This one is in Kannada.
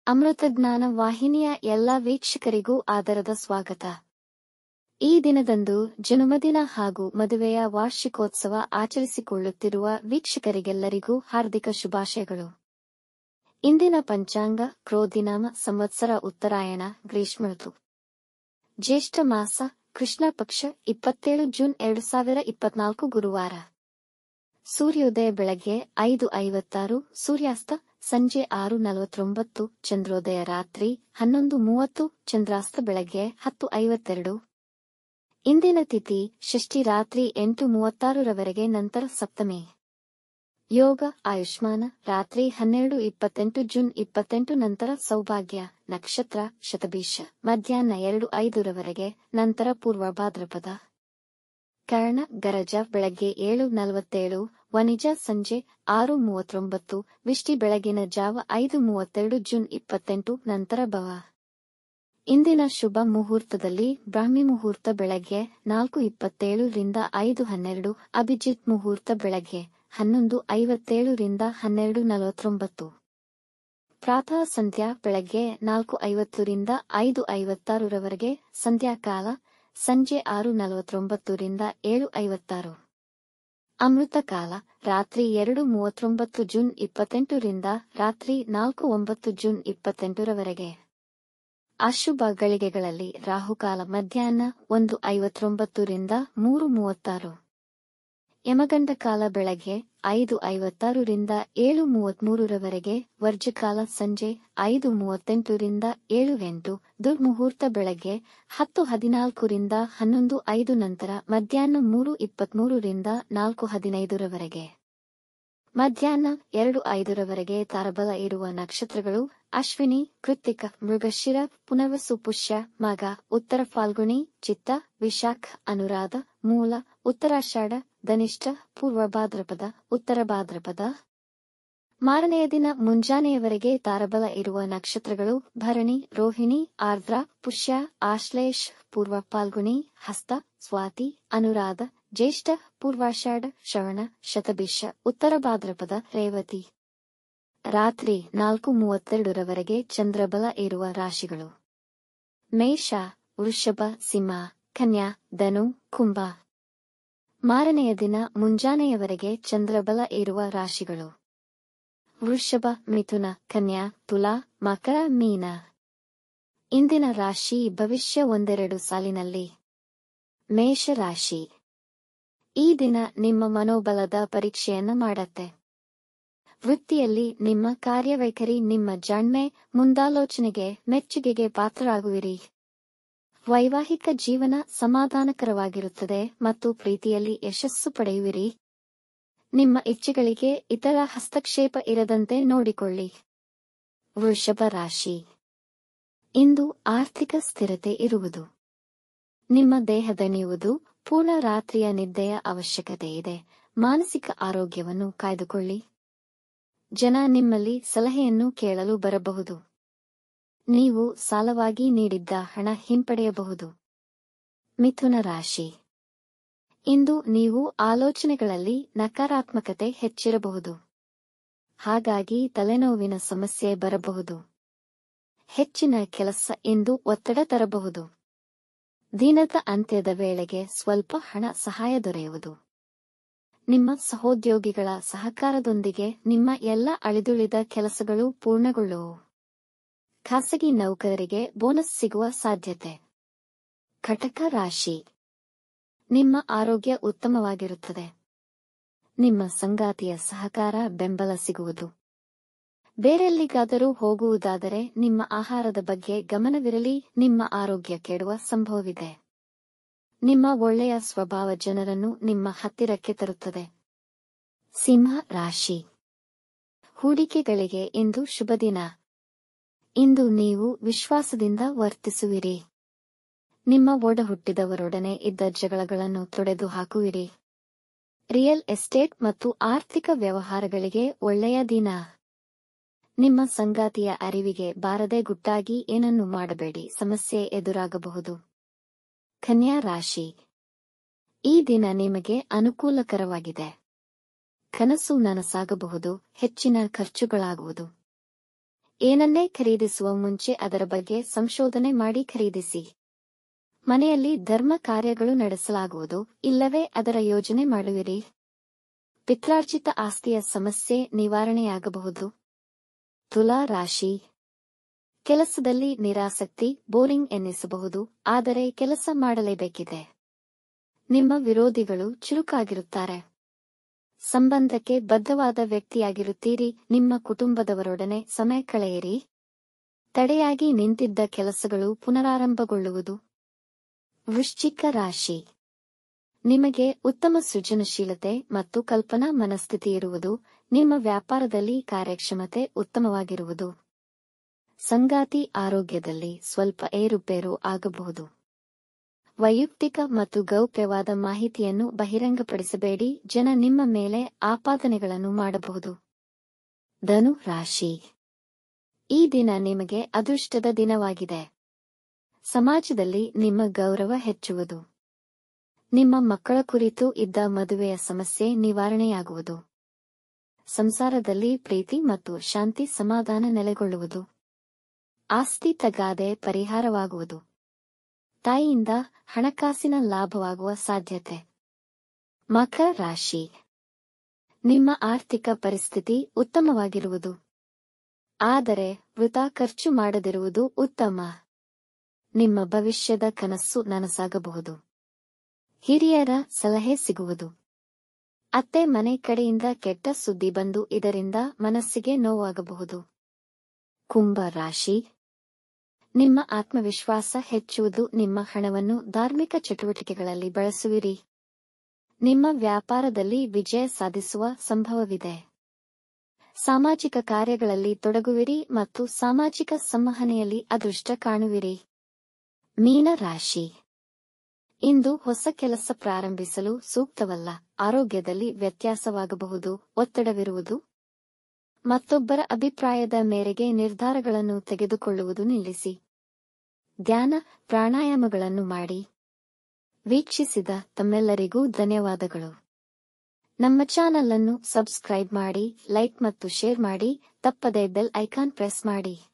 ಅಮೃತಜ್ಞಾನ ವಾಹಿನಿಯ ಎಲ್ಲ ವೀಕ್ಷಕರಿಗೂ ಆದರದ ಸ್ವಾಗತ. ಈ ದಿನದಂದು ಜನ್ಮದಿನ ಹಾಗೂ ಮದುವೆಯ ವಾರ್ಷಿಕೋತ್ಸವ ಆಚರಿಸಿಕೊಳ್ಳುತ್ತಿರುವ ವೀಕ್ಷಕರಿಗೆಲ್ಲರಿಗೂ ಹಾರ್ದಿಕ ಶುಭಾಶಯಗಳು. ಇಂದಿನ ಪಂಚಾಂಗ ಕ್ರೋಧಿನಾಮ ಸಂವತ್ಸರ ಉತ್ತರಾಯಣ ಗ್ರೀಷ್ಮ ಋತು, ಜ್ಯೇಷ್ಠ ಮಾಸ, ಕೃಷ್ಣ ಪಕ್ಷ, 27 ಜೂನ್ 2024 ಗುರುವಾರ. ಸೂರ್ಯೋದಯ ಬೆಳಗ್ಗೆ 5:56, ಸೂರ್ಯಾಸ್ತ ಸಂಜೆ 6:49, ಚಂದ್ರೋದಯ ರಾತ್ರಿ 11:30, ಚಂದ್ರಾಸ್ತ ಬೆಳಗ್ಗೆ 10:52. ಇಂದಿನ ತಿಥಿ ಷಷ್ಠಿ ರಾತ್ರಿ 8:36 ರವರೆಗೆ, ನಂತರ ಸಪ್ತಮಿ. ಯೋಗ ಆಯುಷ್ಮಾನ ರಾತ್ರಿ 12:28 ಜೂನ್ 28, ನಂತರ ಸೌಭಾಗ್ಯ. ನಕ್ಷತ್ರ ಶತಭಿಷ ಮಧ್ಯಾಹ್ನ 2:05 ರವರೆಗೆ, ನಂತರ ಪೂರ್ವ ಭಾದ್ರಪದ. ಕರ್ಣ ಗರಜ ಬೆಳಗ್ಗೆ 7:47, ವನಿಜ ಸಂಜೆ 6:39, ವಿಷ್ಟಿ ಬೆಳಗಿನ ಜಾವ 5:32 ಜೂನ್ 28, ನಂತರ ಭವ. ಇಂದಿನ ಶುಭ ಮುಹೂರ್ತದಲ್ಲಿ ಬ್ರಾಹ್ಮಿ ಮುಹೂರ್ತ ಬೆಳಗ್ಗೆ 4:27 ರಿಂದ 5:12, ಅಭಿಜಿತ್ ಮುಹೂರ್ತ ಬೆಳಗ್ಗೆ 11:57 ರಿಂದ 12:49. ಪ್ರಾತಃ ಸಂಧ್ಯಾ ಬೆಳಗ್ಗೆ 4:50 ರಿಂದ 5:56 ರವರೆಗೆ, ಸಂಧ್ಯಾಕಾಲ ಸಂಜೆ 6:49 ರಿಂದ 7:56. ಅಮೃತ ಕಾಲ ರಾತ್ರಿ 2:39 ಜೂನ್ 28 ರಿಂದ ರಾತ್ರಿ 4:09 ಜೂನ್ 28 ರವರೆಗೆ. ಅಶುಭ ಗಳಿಗೆಗಳಲ್ಲಿ ರಾಹುಕಾಲ ಮಧ್ಯಾಹ್ನ 1:59 ರಿಂದ 3:36. ಯಮಗಂಡ ಕಾಲ ಬೆಳಗ್ಗೆ 5:56 ರಿಂದ 7:33 ರವರೆಗೆ, ವರ್ಜಕಾಲ ಸಂಜೆ 5:38 ರಿಂದ 7:08, ದುರ್ಮುಹೂರ್ತ ಬೆಳಗ್ಗೆ 10:14 ರಿಂದ 11:05, ನಂತರ ಮಧ್ಯಾಹ್ನ 3:23 ರಿಂದ 4:15 ರವರೆಗೆ. ಮಧ್ಯಾಹ್ನ 2:05 ರವರೆಗೆ ತಾರಬಲ ಇರುವ ನಕ್ಷತ್ರಗಳು ಅಶ್ವಿನಿ, ಕೃತ್ತಿಕ, ಮೃಗಶಿರ, ಪುನರ್ವಸು, ಪುಷ್ಯ, ಮಗ, ಉತ್ತರ ಫಾಲ್ಗುಣಿ, ಚಿತ್ತ, ವಿಶಾಖ, ಅನುರಾಧ, ಮೂಲ, ಉತ್ತರಾಷಾಢ, ಧನಿಷ್ಠ, ಪೂರ್ವ ಭಾದ್ರಪದ, ಉತ್ತರ ಭಾದ್ರಪದ. ಮಾರನೆಯ ದಿನ ಮುಂಜಾನೆಯವರೆಗೆ ತಾರಬಲ ಇರುವ ನಕ್ಷತ್ರಗಳು ಭರಣಿ, ರೋಹಿಣಿ, ಆರ್ದ್ರ, ಪುಷ್ಯ, ಆಶ್ಲೇಷ, ಪೂರ್ವ ಫಾಲ್ಗುಣಿ, ಹಸ್ತ, ಸ್ವಾತಿ, ಅನುರಾಧ, ಜ್ಯೇಷ್ಠ, ಪೂರ್ವಾಷಾಢ, ಶ್ರವಣ, ಶತಭಿಷ, ಉತ್ತರ ಭಾದ್ರಪದ, ರೇವತಿ. ರಾತ್ರಿ 4:32 ರವರೆಗೆ ಚಂದ್ರಬಲ ಇರುವ ರಾಶಿಗಳು: ಮೇಷ, ವೃಷಭ, ಸಿಂಹ, ಕನ್ಯಾ, ಧನು, ಕುಂಭ. ಮಾರನೆಯ ದಿನ ಮುಂಜಾನೆಯವರೆಗೆ ಚಂದ್ರಬಲ ಇರುವ ರಾಶಿಗಳು: ವೃಷಭ, ಮಿಥುನ, ಕನ್ಯಾ, ತುಲಾ, ಮಕರ, ಮೀನ. ಇಂದಿನ ರಾಶಿ ಭವಿಷ್ಯ ಒಂದೆರಡು ಸಾಲಿನಲ್ಲಿ. ಮೇಷ ರಾಶಿ: ಈ ದಿನ ನಿಮ್ಮ ಮನೋಬಲದ ಪರೀಕ್ಷೆಯನ್ನ ಮಾಡತ್ತೆ. ವೃತ್ತಿಯಲ್ಲಿ ನಿಮ್ಮ ಕಾರ್ಯವೈಖರಿ, ನಿಮ್ಮ ಜಾಣ್ಮೆ, ಮುಂದಾಲೋಚನೆಗೆ, ಮೆಚ್ಚುಗೆಗೆ ಪಾತ್ರರಾಗುವಿರಿ. ವೈವಾಹಿಕ ಜೀವನ ಸಮಾಧಾನಕರವಾಗಿರುತ್ತದೆ ಮತ್ತು ಪ್ರೀತಿಯಲ್ಲಿ ಯಶಸ್ಸು ಪಡೆಯುವಿರಿ. ನಿಮ್ಮ ಇಚ್ಛೆಗಳಿಗೆ ಇತರ ಹಸ್ತಕ್ಷೇಪ ಇರದಂತೆ ನೋಡಿಕೊಳ್ಳಿ. ವೃಷಭ ರಾಶಿ: ಇಂದು ಆರ್ಥಿಕ ಸ್ಥಿರತೆ ಇರುವುದು. ನಿಮ್ಮ ದೇಹ ದಣಿಯುವುದು, ಪೂರ್ಣ ರಾತ್ರಿಯ ನಿದ್ದೆಯ ಅವಶ್ಯಕತೆ ಇದೆ. ಮಾನಸಿಕ ಆರೋಗ್ಯವನ್ನು ಕಾಯ್ದುಕೊಳ್ಳಿ. ಜನ ನಿಮ್ಮಲ್ಲಿ ಸಲಹೆಯನ್ನು ಕೇಳಲು ಬರಬಹುದು. ನೀವು ಸಾಲವಾಗಿ ನೀಡಿದ್ದ ಹಣ ಹಿಂಪಡೆಯಬಹುದು. ಮಿಥುನ ರಾಶಿ: ಇಂದು ನೀವು ಆಲೋಚನೆಗಳಲ್ಲಿ ನಕಾರಾತ್ಮಕತೆ ಹೆಚ್ಚಿರಬಹುದು. ಹಾಗಾಗಿ ತಲೆನೋವಿನ ಸಮಸ್ಯೆ ಬರಬಹುದು. ಹೆಚ್ಚಿನ ಕೆಲಸ ಇಂದು ಒತ್ತಡ ತರಬಹುದು. ದಿನದ ಅಂತ್ಯದ ವೇಳೆಗೆ ಸ್ವಲ್ಪ ಹಣ ಸಹಾಯ ದೊರೆಯುವುದು. ನಿಮ್ಮ ಸಹೋದ್ಯೋಗಿಗಳ ಸಹಕಾರದೊಂದಿಗೆ ನಿಮ್ಮ ಎಲ್ಲ ಅಳಿದುಳಿದ ಕೆಲಸಗಳು ಪೂರ್ಣಗೊಳ್ಳುವು. ಖಾಸಗಿ ನೌಕರರಿಗೆ ಬೋನಸ್ ಸಿಗುವ ಸಾಧ್ಯತೆ. ಕಟಕ ರಾಶಿ: ನಿಮ್ಮ ಆರೋಗ್ಯ ಉತ್ತಮವಾಗಿರುತ್ತದೆ. ನಿಮ್ಮ ಸಂಗಾತಿಯ ಸಹಕಾರ, ಬೆಂಬಲ ಸಿಗುವುದು. ಬೇರೆಲ್ಲಿಗಾದರೂ ಹೋಗುವುದಾದರೆ ನಿಮ್ಮ ಆಹಾರದ ಬಗ್ಗೆ ಗಮನವಿರಲಿ. ನಿಮ್ಮ ಆರೋಗ್ಯ ಕೆಡುವ ಸಂಭವವಿದೆ. ನಿಮ್ಮ ಒಳ್ಳೆಯ ಸ್ವಭಾವ ಜನರನ್ನು ನಿಮ್ಮ ಹತ್ತಿರಕ್ಕೆ ತರುತ್ತದೆ. ಸಿಂಹ ರಾಶಿ: ಹೂಡಿಕೆಗಳಿಗೆ ಇಂದು ಶುಭ ದಿನ. ಇಂದು ನೀವು ವಿಶ್ವಾಸದಿಂದ ವರ್ತಿಸುವಿರಿ. ನಿಮ್ಮ ಒಡಹುಟ್ಟಿದವರೊಡನೆ ಇದ್ದ ಜಗಳಗಳನ್ನು ತೊಡೆದು ಹಾಕುವಿರಿ. ರಿಯಲ್ ಎಸ್ಟೇಟ್ ಮತ್ತು ಆರ್ಥಿಕ ವ್ಯವಹಾರಗಳಿಗೆ ಒಳ್ಳೆಯ ದಿನ. ನಿಮ್ಮ ಸಂಗಾತಿಯ ಅರಿವಿಗೆ ಬಾರದೆ ಗುಟ್ಟಾಗಿ ಏನನ್ನು ಮಾಡಬೇಡಿ, ಸಮಸ್ಯೆ ಎದುರಾಗಬಹುದು. ಕನ್ಯಾ ರಾಶಿ: ಈ ದಿನ ನಿಮಗೆ ಅನುಕೂಲಕರವಾಗಿದೆ. ಕನಸು ನನಸಾಗಬಹುದು. ಹೆಚ್ಚಿನ ಖರ್ಚುಗಳಾಗುವುದು. ಏನನ್ನೇ ಖರೀದಿಸುವ ಮುಂಚೆ ಅದರ ಬಗ್ಗೆ ಸಂಶೋಧನೆ ಮಾಡಿ ಖರೀದಿಸಿ. ಮನೆಯಲ್ಲಿ ಧರ್ಮ ಕಾರ್ಯಗಳು ನಡೆಸಲಾಗುವುದು, ಇಲ್ಲವೇ ಅದರ ಯೋಜನೆ ಮಾಡುವಿರಿ. ಪಿತ್ರಾರ್ಜಿತ ಆಸ್ತಿಯ ಸಮಸ್ಯೆ ನಿವಾರಣೆಯಾಗಬಹುದು. ತುಲಾ ರಾಶಿ. ಕೆಲಸದಲ್ಲಿ ನಿರಾಸಕ್ತಿ, ಬೋರಿಂಗ್ ಎನ್ನಿಸಬಹುದು, ಆದರೆ ಕೆಲಸ ಮಾಡಲೇಬೇಕಿದೆ. ನಿಮ್ಮ ವಿರೋಧಿಗಳು ಚುರುಕಾಗಿರುತ್ತಾರೆ. ಸಂಬಂಧಕ್ಕೆ ಬದ್ಧವಾದ ವ್ಯಕ್ತಿಯಾಗಿರುತ್ತೀರಿ. ನಿಮ್ಮ ಕುಟುಂಬದವರೊಡನೆ ಸಮಯ ಕಳೆಯಿರಿ. ತಡೆಯಾಗಿ ನಿಂತಿದ್ದ ಕೆಲಸಗಳು ಪುನರಾರಂಭಗೊಳ್ಳುವುದು. ವೃಶ್ಚಿಕ ರಾಶಿ. ನಿಮಗೆ ಉತ್ತಮ ಸೃಜನಶೀಲತೆ ಮತ್ತು ಕಲ್ಪನಾ ಮನಸ್ಥಿತಿ ಇರುವುದು. ನಿಮ್ಮ ವ್ಯಾಪಾರದಲ್ಲಿ ಕಾರ್ಯಕ್ಷಮತೆ ಉತ್ತಮವಾಗಿರುವುದು. ಸಂಗಾತಿ ಆರೋಗ್ಯದಲ್ಲಿ ಸ್ವಲ್ಪ ಏರುಪೇರು ಆಗಬಹುದು. ವೈಯಕ್ತಿಕ ಮತ್ತು ಗೌಪ್ಯವಾದ ಮಾಹಿತಿಯನ್ನು ಬಹಿರಂಗಪಡಿಸಬೇಡಿ. ಜನ ನಿಮ್ಮ ಮೇಲೆ ಆಪಾದನೆಗಳನ್ನು ಮಾಡಬಹುದು. ಧನು ರಾಶಿ. ಈ ದಿನ ನಿಮಗೆ ಅದೃಷ್ಟದ ದಿನವಾಗಿದೆ. ಸಮಾಜದಲ್ಲಿ ನಿಮ್ಮ ಗೌರವ ಹೆಚ್ಚುವುದು. ನಿಮ್ಮ ಮಕ್ಕಳ ಕುರಿತು ಇದ್ದ ಮದುವೆಯ ಸಮಸ್ಯೆ ನಿವಾರಣೆಯಾಗುವುದು. ಸಂಸಾರದಲ್ಲಿ ಪ್ರೀತಿ ಮತ್ತು ಶಾಂತಿ ಸಮಾಧಾನ ನೆಲೆಗೊಳ್ಳುವುದು. ಆಸ್ತಿ ತಗಾದೆ ಪರಿಹಾರವಾಗುವುದು. ತಾಯಿಯಿಂದ ಹಣಕಾಸಿನ ಲಾಭವಾಗುವ ಸಾಧ್ಯತೆ. ಮಕರ ರಾಶಿ. ನಿಮ್ಮ ಆರ್ಥಿಕ ಪರಿಸ್ಥಿತಿ ಉತ್ತಮವಾಗಿರುವುದು. ಆದರೆ ವೃಥಾ ಖರ್ಚು ಮಾಡದಿರುವುದು ಉತ್ತಮ. ನಿಮ್ಮ ಭವಿಷ್ಯದ ಕನಸು ನನಸಾಗಬಹುದು. ಹಿರಿಯರ ಸಲಹೆ ಸಿಗುವುದು. ಅತ್ತೆ ಮನೆ ಕಡೆಯಿಂದ ಕೆಟ್ಟ ಸುದ್ದಿ ಬಂದು ಇದರಿಂದ ಮನಸ್ಸಿಗೆ ನೋವಾಗಬಹುದು. ಕುಂಭ ರಾಶಿ. ನಿಮ್ಮ ಆತ್ಮವಿಶ್ವಾಸ ಹೆಚ್ಚುವುದು. ನಿಮ್ಮ ಹಣವನ್ನು ಧಾರ್ಮಿಕ ಚಟುವಟಿಕೆಗಳಲ್ಲಿ ಬಳಸುವಿರಿ. ನಿಮ್ಮ ವ್ಯಾಪಾರದಲ್ಲಿ ವಿಜಯ ಸಾಧಿಸುವ ಸಂಭವವಿದೆ. ಸಾಮಾಜಿಕ ಕಾರ್ಯಗಳಲ್ಲಿ ತೊಡಗುವಿರಿ ಮತ್ತು ಸಾಮಾಜಿಕ ಸಂವಹನೆಯಲ್ಲಿ ಅದೃಷ್ಟ ಕಾಣುವಿರಿ. ಮೀನ ರಾಶಿ. ಇಂದು ಹೊಸ ಕೆಲಸ ಪ್ರಾರಂಭಿಸಲು ಸೂಕ್ತವಲ್ಲ. ಆರೋಗ್ಯದಲ್ಲಿ ವ್ಯತ್ಯಾಸವಾಗಬಹುದು. ಒತ್ತಡವಿರುವುದು. ಮತ್ತೊಬ್ಬರ ಅಭಿಪ್ರಾಯದ ಮೇರೆಗೆ ನಿರ್ಧಾರಗಳನ್ನು ತೆಗೆದುಕೊಳ್ಳುವುದು ನಿಲ್ಲಿಸಿ. ಧ್ಯಾನ, ಪ್ರಾಣಾಯಾಮಗಳನ್ನು ಮಾಡಿ. ವೀಕ್ಷಿಸಿದ ತಮ್ಮೆಲ್ಲರಿಗೂ ಧನ್ಯವಾದಗಳು. ನಮ್ಮ ಚಾನಲ್ ಅನ್ನು ಸಬ್ಸ್ಕ್ರೈಬ್ ಮಾಡಿ, ಲೈಕ್ ಮತ್ತು ಶೇರ್ ಮಾಡಿ. ತಪ್ಪದೇ ಬೆಲ್ ಐಕಾನ್ ಪ್ರೆಸ್ ಮಾಡಿ.